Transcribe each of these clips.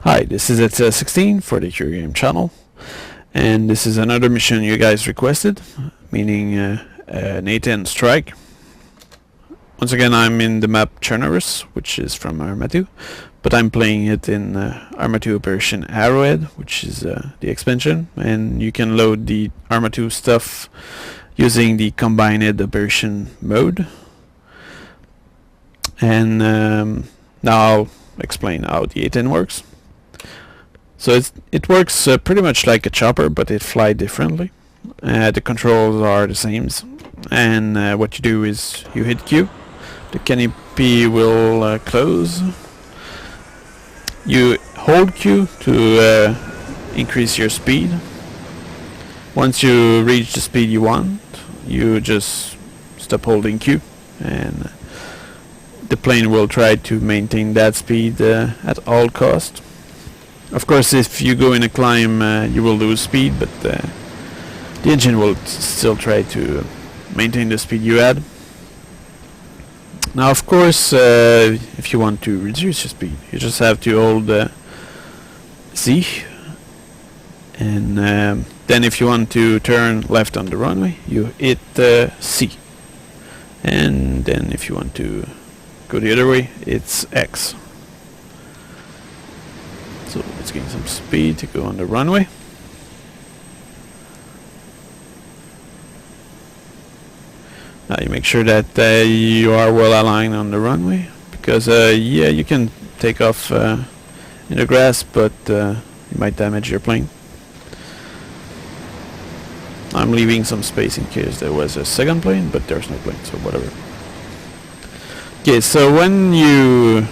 Hi, this is At16 for the Cure Game channel, and this is another mission you guys requested, meaning an A-10 strike. Once again, I'm in the map Chernobyl, which is from Arma 2, but I'm playing it in Arma 2 Operation Arrowhead, which is the expansion, and you can load the Arma 2 stuff using the Combined Operation mode. And now I'll explain how the A-10 works. So it works pretty much like a chopper, but it flies differently. The controls are the same, and what you do is you hit Q, the canopy will close. You hold Q to increase your speed. Once you reach the speed you want, you just stop holding Q, and the plane will try to maintain that speed at all cost. Of course, if you go in a climb, you will lose speed, but the engine will still try to maintain the speed you had. Now, of course, if you want to reduce your speed, you just have to hold Z, and then if you want to turn left on the runway, you hit C, and then if you want to go the other way, it's X. So let's gain some speed to go on the runway. Now you make sure that you are well aligned on the runway, because yeah, you can take off in the grass, but you might damage your plane. I'm leaving some space in case there was a second plane, but there's no plane, so whatever. Okay, so when you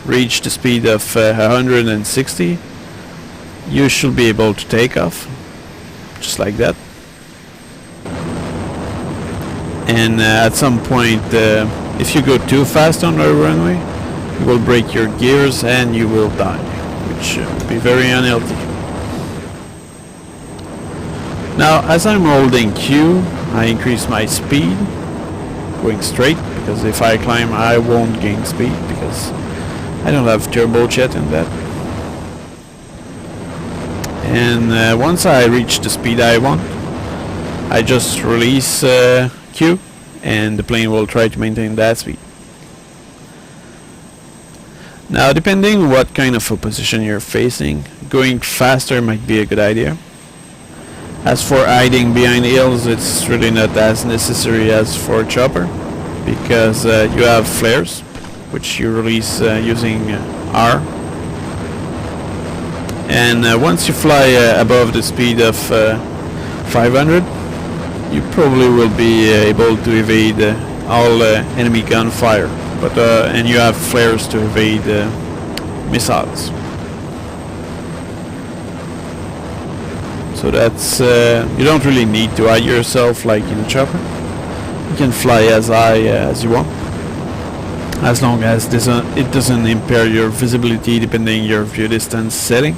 reach the speed of 160, you should be able to take off, just like that. And at some point, if you go too fast on the runway, you will break your gears and you will die, which would be very unhealthy. Now, as I'm holding Q, I increase my speed, going straight, because if I climb I won't gain speed, because I don't have turbo jet in that. And once I reach the speed I want, I just release Q, and the plane will try to maintain that speed. Now, depending what kind of opposition you're facing, going faster might be a good idea. As for hiding behind hills, it's really not as necessary as for chopper, because you have flares, which you release using R. And once you fly above the speed of 500, you probably will be able to evade all enemy gunfire, but and you have flares to evade missiles. So that's you don't really need to hide yourself like in a chopper. You can fly as high as you want, as long as it doesn't impair your visibility depending your view distance setting.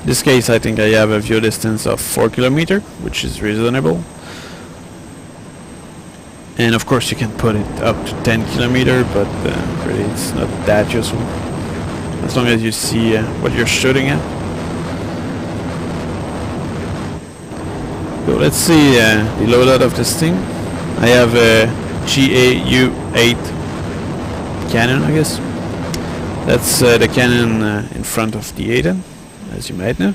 In this case, I think I have a view distance of 4 km, which is reasonable. And of course you can put it up to 10 km, but really it's not that useful, as long as you see what you're shooting at. So let's see the loadout of this thing. I have a GAU-8 cannon, I guess. That's the cannon in front of the A-10, as you might know.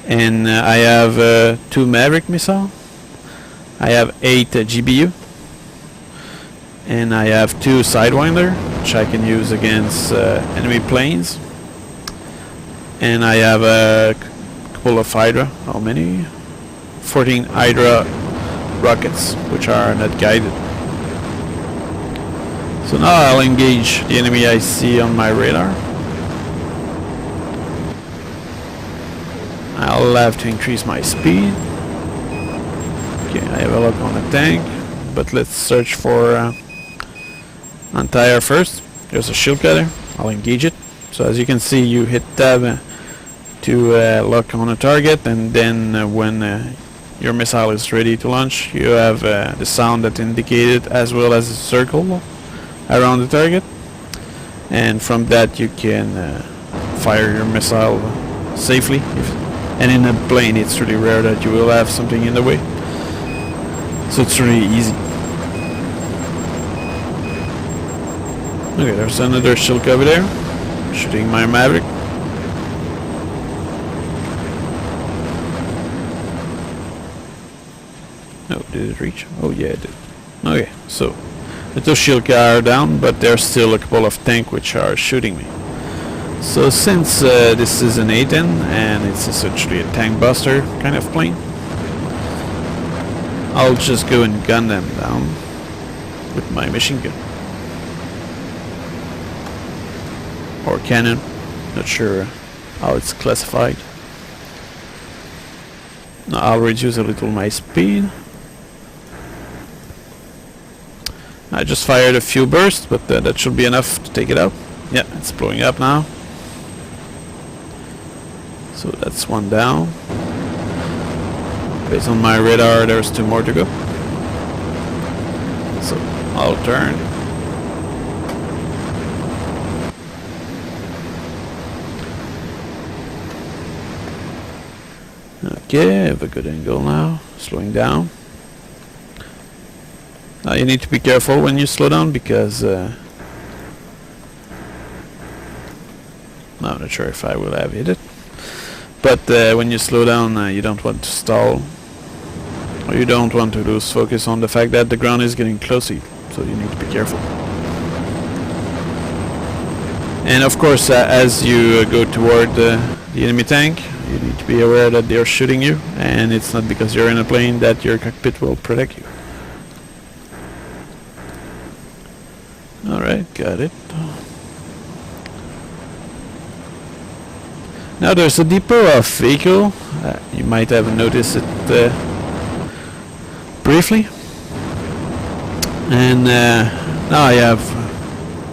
And I have 2 Maverick missiles. I have 8 GBU. And I have 2 Sidewinder, which I can use against enemy planes. And I have a couple of Hydra. How many? 14 Hydra rockets, which are not guided. So now I'll engage the enemy I see on my radar. I'll have to increase my speed. Okay, I have a look on the tank, but let's search for anti-air first. There's a shield cutter. I'll engage it. So as you can see, you hit tab to lock on a target, and then when your missile is ready to launch, you have the sound that indicated, as well as a circle around the target, and from that you can fire your missile safely. And in a plane it's really rare that you will have something in the way. So it's really easy. Okay, there's another Shilka over there, shooting my Maverick. Oh, did it reach? Oh yeah, it did. Okay, so the two Shilka are down, but there's still a couple of tanks which are shooting me. So since this is an A-10 and it's essentially a tank buster kind of plane, I'll just go and gun them down with my machine gun. Or cannon, not sure how it's classified. Now I'll reduce a little my speed. I just fired a few bursts, but that should be enough to take it out. Yeah, it's blowing up now. So that's one down. Based on my radar, there's two more to go. So I'll turn. Okay, I have a good angle now. Slowing down. Now you need to be careful when you slow down because I'm not sure if I will have hit it. But when you slow down, you don't want to stall, or you don't want to lose focus on the fact that the ground is getting close to you, so you need to be careful. And of course, as you go toward the enemy tank, you need to be aware that they're shooting you, and it's not because you're in a plane that your cockpit will protect you. Alright, got it. Now there's a depot of vehicle. You might have noticed it briefly. And now I have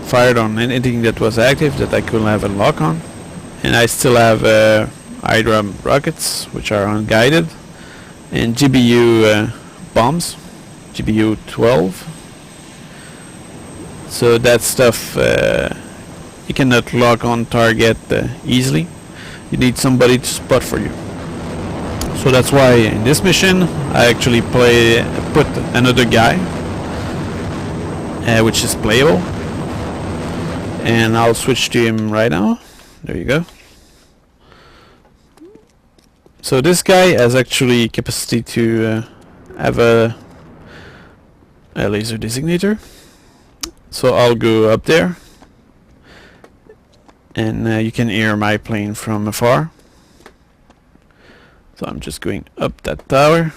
fired on anything that was active that I couldn't have a lock on. And I still have Hydra rockets, which are unguided, and GBU bombs, GBU 12. So that stuff you cannot lock on target easily. You need somebody to spot for you. So that's why in this mission I actually put another guy, which is playable, and I'll switch to him right now. There you go. So this guy has actually capacity to have a laser designator. So I'll go up there, and you can hear my plane from afar. So I'm just going up that tower,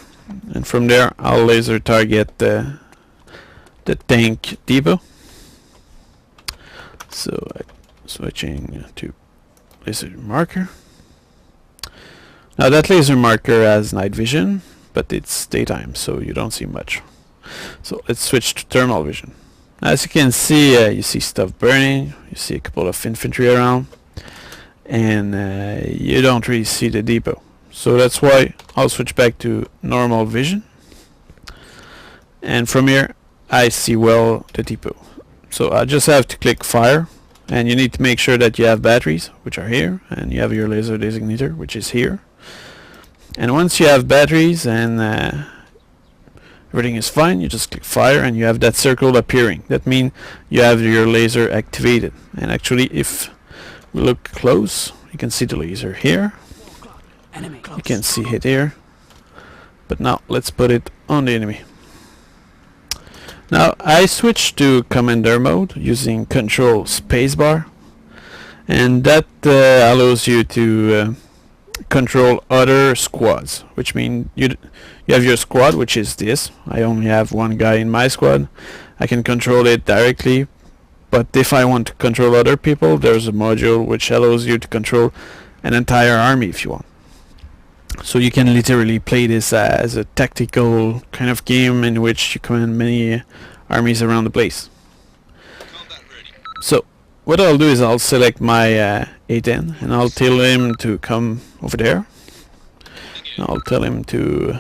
and from there I'll laser target the tank depot. So switching to laser marker. Now that laser marker has night vision, but it's daytime, so you don't see much. So let's switch to thermal vision. As you can see, you see stuff burning, you see a couple of infantry around, and you don't really see the depot. So that's why I'll switch back to normal vision, and from here I see well the depot. So I just have to click fire, and you need to make sure that you have batteries, which are here, and you have your laser designator, which is here. And once you have batteries and everything is fine, you just click fire and you have that circle appearing. That means you have your laser activated. And actually, if we look close, you can see the laser here. You can see it here. But now let's put it on the enemy. Now I switched to commander mode using control spacebar, and that allows you to control other squads, which means you have your squad, which is this. I only have one guy in my squad. I can control it directly, but if I want to control other people, there's a module which allows you to control an entire army if you want. So you can literally play this as a tactical kind of game in which you command many armies around the place. So what I'll do is I'll select my A-10 and I'll tell him to come over there. And I'll tell him to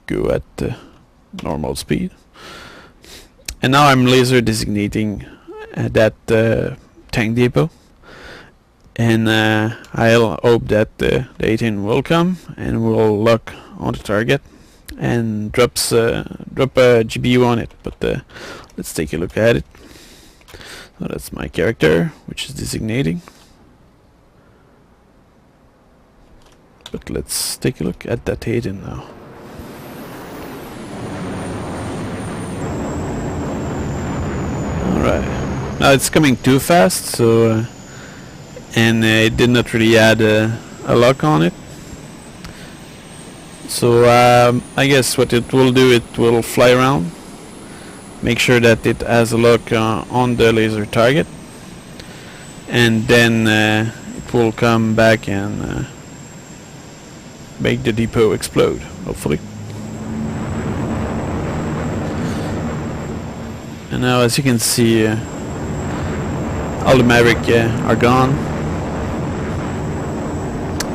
go at normal speed. And now I'm laser designating that tank depot. and I'll hope that the A-10 will come and will lock on the target and drop a GPU on it. But let's take a look at it. So that's my character, which is designating. But let's take a look at that A-10 now. Alright, now it's coming too fast, so and it did not really add a lock on it. So I guess what it will do, it will fly around, make sure that it has a lock on the laser target, and then it will come back and make the depot explode, hopefully. And now, as you can see, all the Maverick are gone,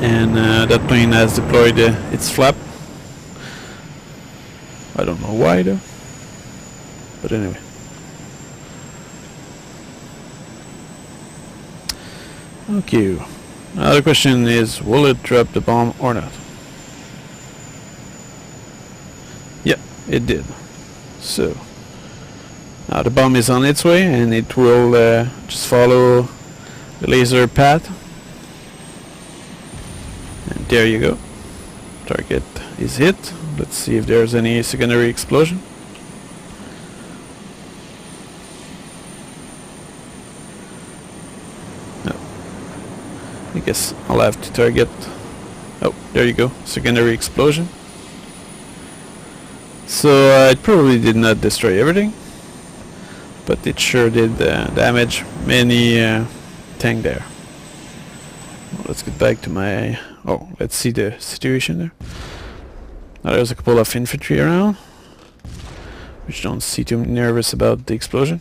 and that plane has deployed its flap. I don't know why though, but anyway. Okay, now the question is, will it drop the bomb or not? Yeah, it did. So now the bomb is on its way, and it will just follow the laser path. And there you go. Target is hit. Let's see if there's any secondary explosion. No. I guess I'll have to target. Oh, there you go. Secondary explosion. So it probably did not destroy everything, but it sure did damage many tank there. Well, let's get back to my... Oh, let's see the situation there. Now there's a couple of infantry around, which don't seem too nervous about the explosion.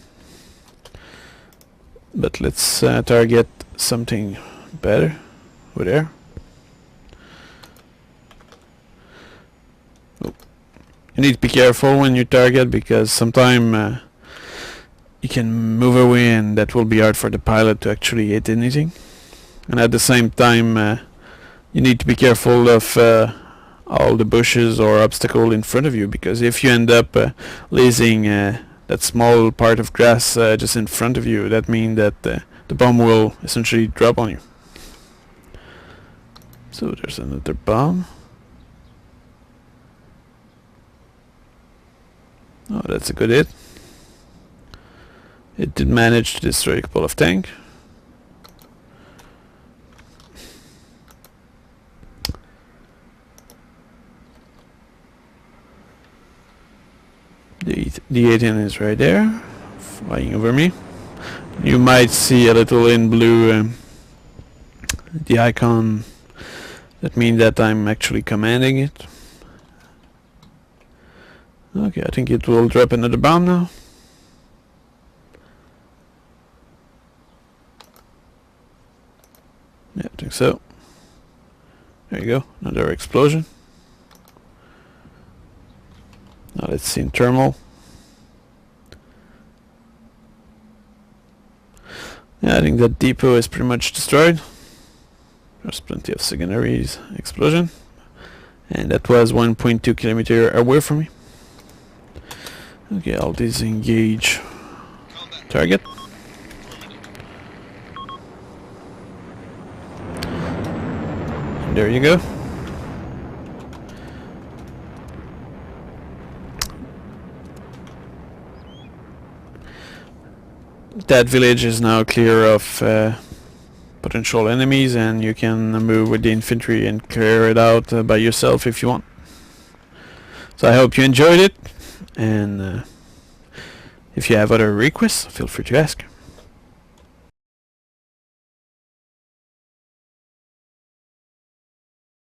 But let's target something better over there. Oh. You need to be careful when you target, because sometimes you can move away and that will be hard for the pilot to actually hit anything. And at the same time you need to be careful of all the bushes or obstacle in front of you, because if you end up losing that small part of grass just in front of you, that means that the bomb will essentially drop on you. So there's another bomb. Oh, that's a good hit. It did manage to destroy a couple of tanks. The A-10 is right there, flying over me. You might see a little in blue the icon. That means that I'm actually commanding it. Okay, I think it will drop another bomb now. Yeah, I think so. There you go, another explosion. Now let's see in thermal. Yeah, I think that depot is pretty much destroyed. There's plenty of secondaries explosion. And that was 1.2 kilometer away from me. Okay, I'll disengage target. And there you go. That village is now clear of potential enemies, and you can move with the infantry and clear it out by yourself if you want. So I hope you enjoyed it, and if you have other requests, feel free to ask.